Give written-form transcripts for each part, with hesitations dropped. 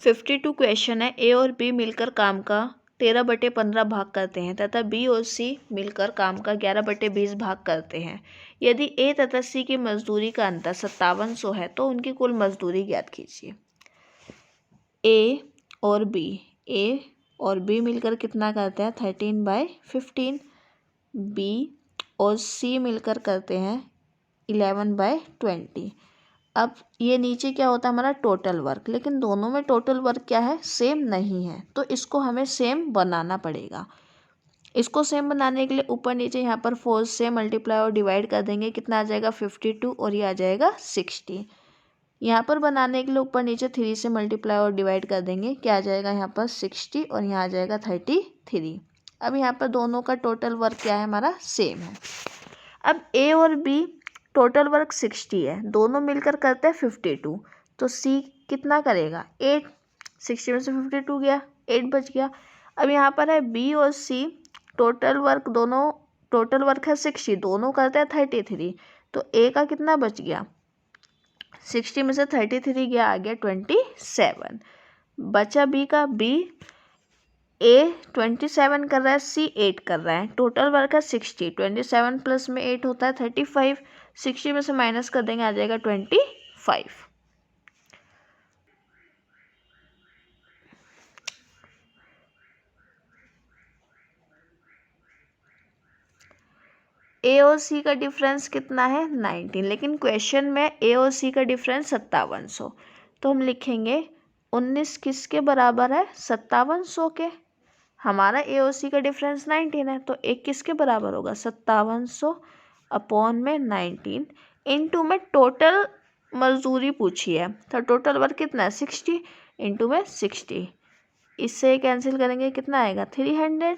52 question है। ए और B मिलकर काम का 13/15 भाग करते हैं तथा बी और सी मिलकर काम का 11/20 भाग करते हैं। यदि ए तथा सी की मजदूरी का अंतर 5700 है तो उनकी कुल मजदूरी ज्ञात कीजिए। ए और बी मिलकर कितना करते हैं 13/15। बी और सी मिलकर करते हैं 11/20। अब ये नीचे क्या होता है हमारा टोटल वर्क, लेकिन दोनों में टोटल वर्क क्या है सेम नहीं है, तो इसको हमें सेम बनाना पड़ेगा। इसको सेम बनाने के लिए ऊपर नीचे यहाँ पर 4 से मल्टीप्लाई और डिवाइड कर देंगे, कितना आ जाएगा 52 और ये आ जाएगा 60। यहाँ पर बनाने के लिए ऊपर नीचे 3 से मल्टीप्लाई और डिवाइड कर देंगे, क्या आ जाएगा यहाँ पर 60 और यहाँ आ जाएगा 33। अब यहाँ पर दोनों का टोटल वर्क क्या है हमारा सेम है। अब ए और बी टोटल वर्क 60 है, दोनों मिलकर करते हैं 52, तो सी कितना करेगा 8। 60 में से 52 गया, 8 बच गया। अब यहाँ पर है बी और सी टोटल वर्क है 60, दोनों करते हैं 33, तो ए का कितना बच गया 60 में से 33 गया, आ गया 27। बचा बी का, बी ए 27 कर रहा है, सी 8 कर रहा है, टोटल वर्क है 60, 27 प्लस में 8 होता है 35, 60 में से माइनस कर देंगे आ जाएगा 25। ए और सी का डिफरेंस कितना है 19, लेकिन क्वेश्चन में ए और सी का डिफरेंस 5700, तो हम लिखेंगे 19 किसके बराबर है 5700 के। हमारा ए और सी का डिफरेंस 19 है, तो एक किसके बराबर होगा 5700 अपॉन में 19 इंटू में टोटल मजदूरी पूछी है, तो टोटल वर्क कितना है 60 इंटू में 60, इससे कैंसिल करेंगे कितना आएगा 300।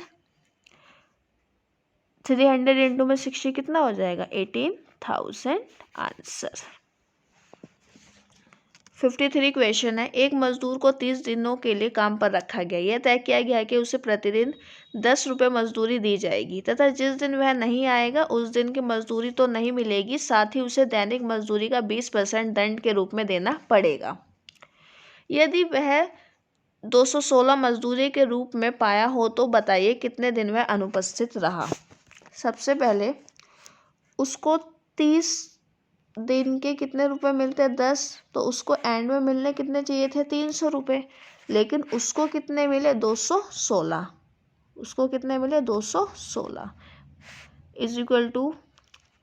300 इंटू में 60 कितना हो जाएगा 18,000 आंसर। 53 क्वेश्चन है। एक मजदूर को 30 दिनों के लिए काम पर रखा गया। यह तय किया गया कि उसे प्रतिदिन 10 रुपये मजदूरी दी जाएगी तथा जिस दिन वह नहीं आएगा उस दिन की मजदूरी तो नहीं मिलेगी, साथ ही उसे दैनिक मजदूरी का 20% दंड के रूप में देना पड़ेगा। यदि वह 216 मजदूरी के रूप में पाया हो तो बताइए कितने दिन वह अनुपस्थित रहा। सबसे पहले उसको 30 दिन के कितने रुपए मिलते हैं 10, तो उसको एंड में मिलने कितने चाहिए थे 300 रुपये, लेकिन उसको कितने मिले 216। उसको कितने मिले 216 इज इक्वल टू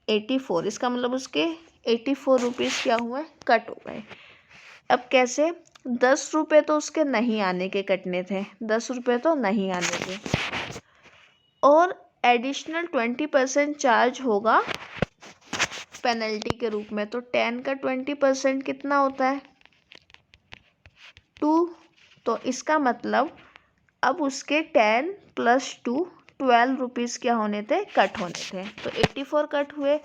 84। इसका मतलब उसके 84 रुपीज़ क्या हुए कट हो गए। अब कैसे 10 रुपये तो उसके नहीं आने के कटने थे, 10 रुपये तो नहीं आने के, और एडिशनल 20% चार्ज होगा पेनल्टी के रूप में, तो 10 का 20% कितना होता है 2, तो इसका मतलब अब उसके 10 + 2 12 रुपीज़ क्या होने थे कट होने थे, तो 84 कट हुए।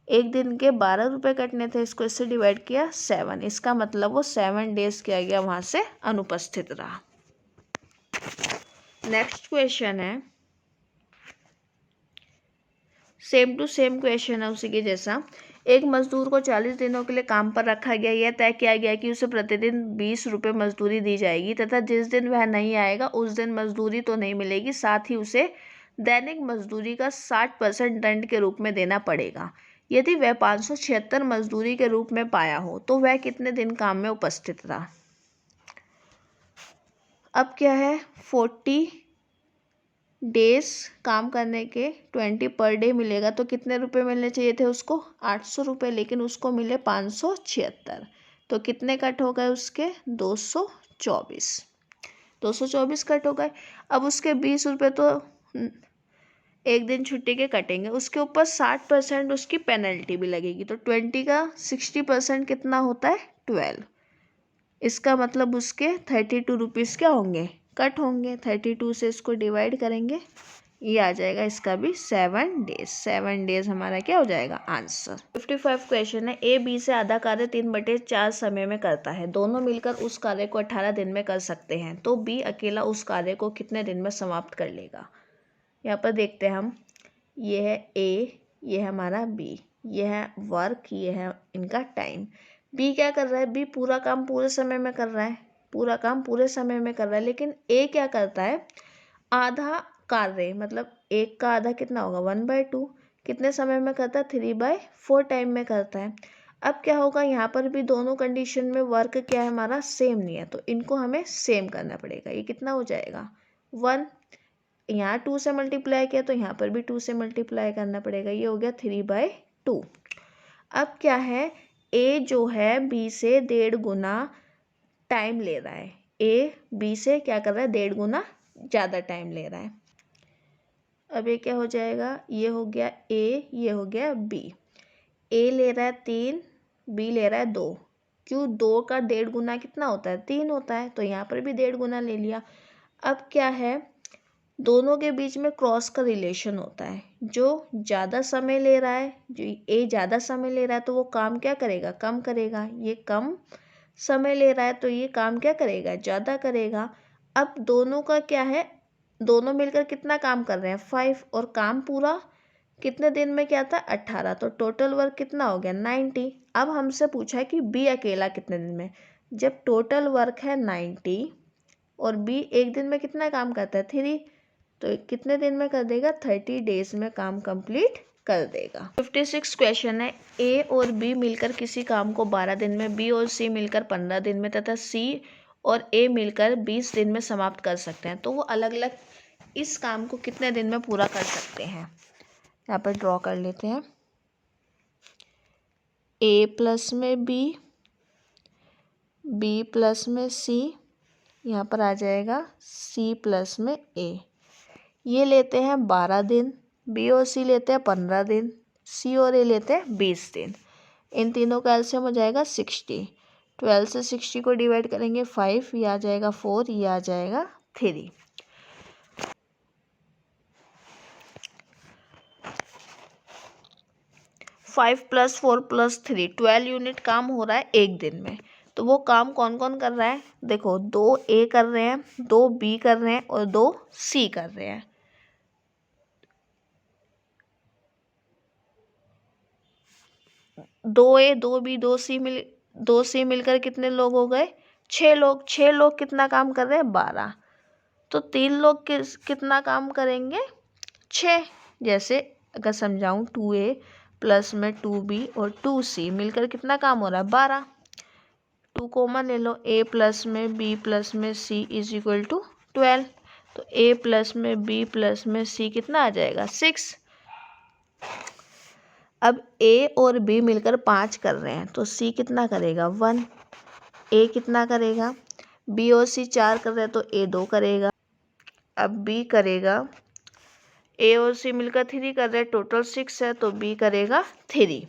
एक दिन के 12 रुपये कटने थे, इसको इससे डिवाइड किया 7, इसका मतलब वो 7 डेज किया गया वहाँ से अनुपस्थित रहा। नेक्स्ट क्वेश्चन है, सेम टू सेम क्वेश्चन है उसी के जैसा। एक मजदूर को 40 दिनों के लिए काम पर रखा गया। यह तय किया गया कि उसे प्रतिदिन 20 रुपये मजदूरी दी जाएगी तथा जिस दिन वह नहीं आएगा उस दिन मजदूरी तो नहीं मिलेगी, साथ ही उसे दैनिक मजदूरी का 60% दंड के रूप में देना पड़ेगा। यदि वह 576 मजदूरी के रूप में पाया हो तो वह कितने दिन काम में उपस्थित रहा। अब क्या है 40 डेज काम करने के 20 पर डे मिलेगा, तो कितने रुपए मिलने चाहिए थे उसको 800 रुपये, लेकिन उसको मिले 576, तो कितने कट हो गए उसके 224 कट हो गए। अब उसके 20 रुपये तो एक दिन छुट्टी के कटेंगे, उसके ऊपर 60% उसकी पेनल्टी भी लगेगी, तो 20 का 60% कितना होता है 12। इसका मतलब उसके 32 रुपीज़ क्या होंगे कट होंगे। 32 से इसको डिवाइड करेंगे, ये आ जाएगा इसका भी 7 डेज। 7 डेज हमारा क्या हो जाएगा आंसर। 55 क्वेश्चन है। ए बी से आधा कार्य 3/4 समय में करता है, दोनों मिलकर उस कार्य को 18 दिन में कर सकते हैं, तो बी अकेला उस कार्य को कितने दिन में समाप्त कर लेगा। यहाँ पर देखते हैं हम, ये है ए, ये है हमारा बी, ये है वर्क, ये है इनका टाइम। बी क्या कर रहा है, बी पूरा काम पूरे समय में कर रहा है, पूरा काम पूरे समय में कर रहा है, लेकिन ए क्या करता है, आधा कार्य, मतलब एक का आधा कितना होगा 1/2, कितने समय में करता है 3/4 टाइम में करता है। अब क्या होगा, यहाँ पर भी दोनों कंडीशन में वर्क क्या है हमारा सेम नहीं है, तो इनको हमें सेम करना पड़ेगा। ये कितना हो जाएगा 1, यहाँ 2 से मल्टीप्लाई किया तो यहाँ पर भी 2 से मल्टीप्लाई करना पड़ेगा, ये हो गया 3/2। अब क्या है, ए जो है बी से 1.5 गुना टाइम ले रहा है, ए बी से क्या कर रहा है 1.5 गुना ज़्यादा टाइम ले रहा है। अब ये क्या हो जाएगा, ये हो गया ए, ये हो गया बी। ए ले रहा है 3, बी ले रहा है 2। क्यों, 2 का 1.5 गुना कितना होता है 3 होता है, तो यहाँ पर भी 1.5 गुना ले लिया। अब क्या है, दोनों के बीच में क्रॉस का रिलेशन होता है, जो ज़्यादा समय ले रहा है, जो ए ज़्यादा समय ले रहा है तो वो काम क्या करेगा कम करेगा, ये कम समय ले रहा है तो ये काम क्या करेगा ज़्यादा करेगा। अब दोनों का क्या है, दोनों मिलकर कितना काम कर रहे हैं 5, और काम पूरा कितने दिन में क्या था 18, तो टोटल वर्क कितना हो गया 90। अब हमसे पूछा है कि बी अकेला कितने दिन में, जब टोटल वर्क है 90 और बी एक दिन में कितना काम करता है 3, तो कितने दिन में कर देगा 30 डेज में काम कंप्लीट कर देगा। 56 क्वेश्चन है, ए और बी मिलकर किसी काम को 12 दिन में, बी और सी मिलकर 15 दिन में तथा सी और ए मिलकर 20 दिन में समाप्त कर सकते हैं, तो वो अलग अलग इस काम को कितने दिन में पूरा कर सकते हैं। यहाँ पर ड्रॉ कर लेते हैं, ए प्लस में बी, बी प्लस में सी, यहाँ पर आ जाएगा सी प्लस में ए। ये लेते हैं 12 दिन, बी और सी लेते हैं 15 दिन, सी और ए लेते हैं 20 दिन। इन तीनों का एलसीएम हो जाएगा 60। 12 से 60 को डिवाइड करेंगे 5, ये आ जाएगा 4, ये आ जाएगा 3। 5 + 4 + 3 12 यूनिट काम हो रहा है एक दिन में। तो वो काम कौन कौन कर रहा है, देखो 2 ए कर रहे हैं, 2 बी कर रहे हैं और 2 सी कर रहे हैं। दो ए, 2 बी, 2 सी मिलकर कितने लोग हो गए 6 लोग। 6 लोग कितना काम कर रहे हैं 12, तो 3 लोग कितना काम करेंगे 6। जैसे अगर समझाऊँ 2a प्लस में 2b और 2c मिलकर कितना काम हो रहा है 12। 2 कॉमन ले लो, a प्लस में b प्लस में c इज इक्वल टू 12, तो a प्लस में b प्लस में c कितना आ जाएगा 6। अब a और b मिलकर 5 कर रहे हैं, तो c कितना करेगा 1, a कितना करेगा, b और c 4 कर रहे हैं तो a 2 करेगा, अब b करेगा, a और c मिलकर 3 कर रहे हैं, टोटल 6 है तो b करेगा 3।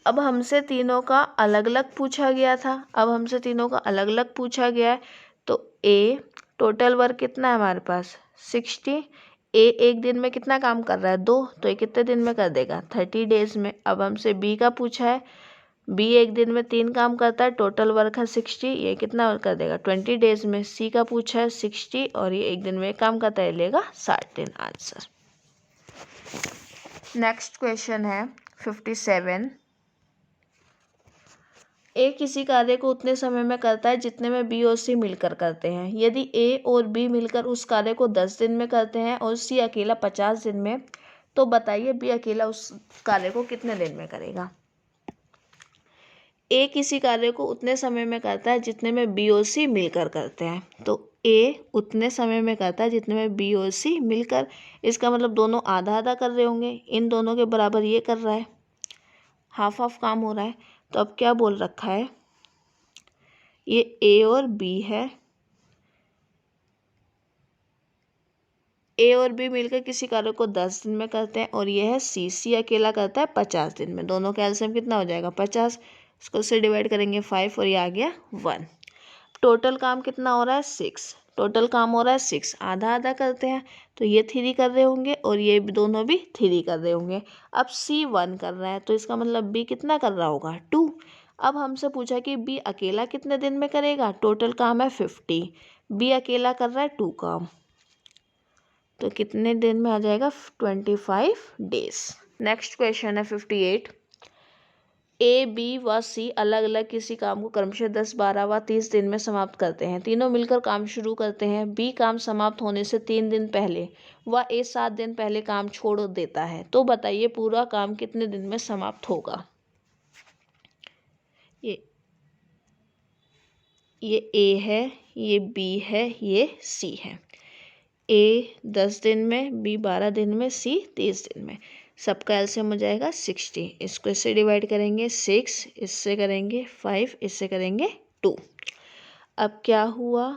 अब हमसे तीनों का अलग अलग पूछा गया था, अब हमसे तीनों का अलग अलग पूछा गया है, तो a टोटल वर्क कितना है हमारे पास 60, a एक दिन में कितना काम कर रहा है 2, तो ये कितने दिन में कर देगा 30 डेज में। अब हमसे b का पूछा है, b एक दिन में 3 काम करता है, टोटल वर्क है 60, ये कितना कर देगा 20 डेज में। c का पूछा है 60 और ये एक दिन में काम करता है, लेगा 60 दिन आंसर। नेक्स्ट क्वेश्चन है 57, ए किसी कार्य को उतने समय में करता है जितने में बी और सी मिलकर करते हैं। यदि ए और बी मिलकर उस कार्य को 10 दिन में करते हैं और सी अकेला 50 दिन में, तो बताइए बी अकेला उस कार्य को कितने दिन में करेगा। ए किसी कार्य को उतने समय में करता है जितने में बी और सी मिलकर करते हैं, तो ए उतने समय में करता है जितने में बी और सी मिलकर, इसका मतलब दोनों आधा आधा कर रहे होंगे, इन दोनों के बराबर ये कर रहा है, हाफ हाफ काम हो रहा है। तो अब क्या बोल रखा है, ये ए और बी है, ए और बी मिलकर किसी कार्य को 10 दिन में करते हैं, और ये है सी, सी अकेला करता है 50 दिन में। दोनों का एलसीएम कितना हो जाएगा 50, इसको से डिवाइड करेंगे 5 और ये आ गया 1। टोटल काम कितना हो रहा है 6, टोटल काम हो रहा है 6, आधा आधा करते हैं, तो ये 3 कर रहे होंगे और ये दोनों भी 3 कर रहे होंगे। अब सी 1 कर रहा है, तो इसका मतलब बी कितना कर रहा होगा 2। अब हमसे पूछा कि बी अकेला कितने दिन में करेगा, टोटल काम है 50, बी अकेला कर रहा है 2 काम, तो कितने दिन में आ जाएगा 25 डेज। नेक्स्ट क्वेश्चन है 58, ए, बी व सी अलग अलग किसी काम को क्रमशः 10, 12 व 30 दिन में समाप्त करते हैं। तीनों मिलकर काम शुरू करते हैं। बी काम समाप्त होने से 3 दिन पहले व ए 7 दिन पहले काम छोड़ देता है। तो बताइए पूरा काम कितने दिन में समाप्त होगा। ये ए है, ये बी है, ये सी है। ए 10 दिन में, बी 12 दिन में, सी 30 दिन में। सबका एलसीएम हो जाएगा 60। इसको इससे डिवाइड करेंगे 6, इससे करेंगे 5, इससे करेंगे 2। अब क्या हुआ,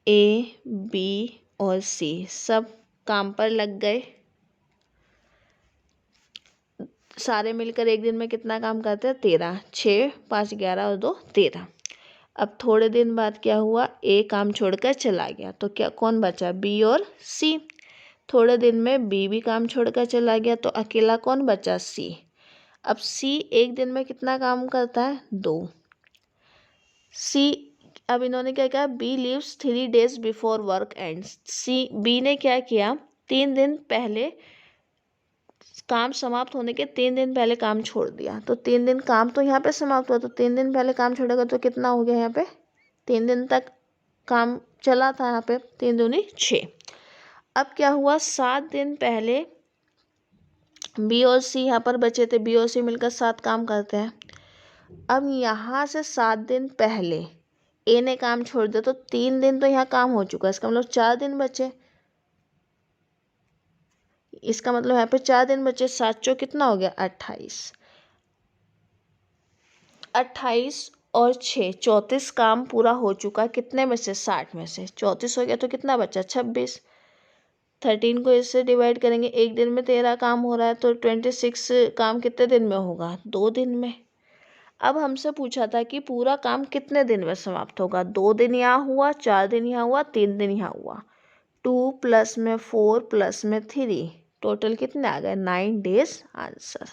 ए, बी और सी सब काम पर लग गए। सारे मिलकर एक दिन में कितना काम करते हैं, 13। 6, 5, 11 और 2, 13। अब थोड़े दिन बाद क्या हुआ, ए काम छोड़कर चला गया, तो क्या कौन बचा, बी और सी। थोड़े दिन में बी भी काम छोड़कर चला गया, तो अकेला कौन बचा, सी। अब सी एक दिन में कितना काम करता है, 2। सी, अब इन्होंने क्या किया, B leaves 3 days before work ends. B ने क्या किया, 3 दिन पहले, काम समाप्त होने के 3 दिन पहले काम छोड़ दिया। तो 3 दिन काम तो यहाँ पे समाप्त हुआ, तो 3 दिन पहले काम छोड़ेगा तो कितना हो गया, यहाँ पे 3 दिन तक काम चला था, यहाँ पे 3 दूनी 6। अब क्या हुआ, 7 दिन पहले बी और सी यहाँ पर बचे थे, बी और सी मिलकर 7 काम करते हैं। अब यहाँ से 7 दिन पहले ए ने काम छोड़ दिया, तो 3 दिन तो यहाँ काम हो चुका है, इसका मतलब 4 दिन बचे। इसका मतलब यहाँ पे 4 दिन बचे, 7 चौ कितना हो गया, 28। 28 और 6, 34 काम पूरा हो चुका। कितने में से, 60 में से 34 हो गया, तो कितना बचा, 26। 13 को इससे डिवाइड करेंगे, एक दिन में 13 काम हो रहा है, तो 26 काम कितने दिन में होगा, 2 दिन में। अब हमसे पूछा था कि पूरा काम कितने दिन में समाप्त होगा। 2 दिन यहाँ हुआ, 4 दिन यहाँ हुआ, 3 दिन यहाँ हुआ। 2 प्लस में 4 प्लस में 3, टोटल कितने आ गए, 9 days आंसर।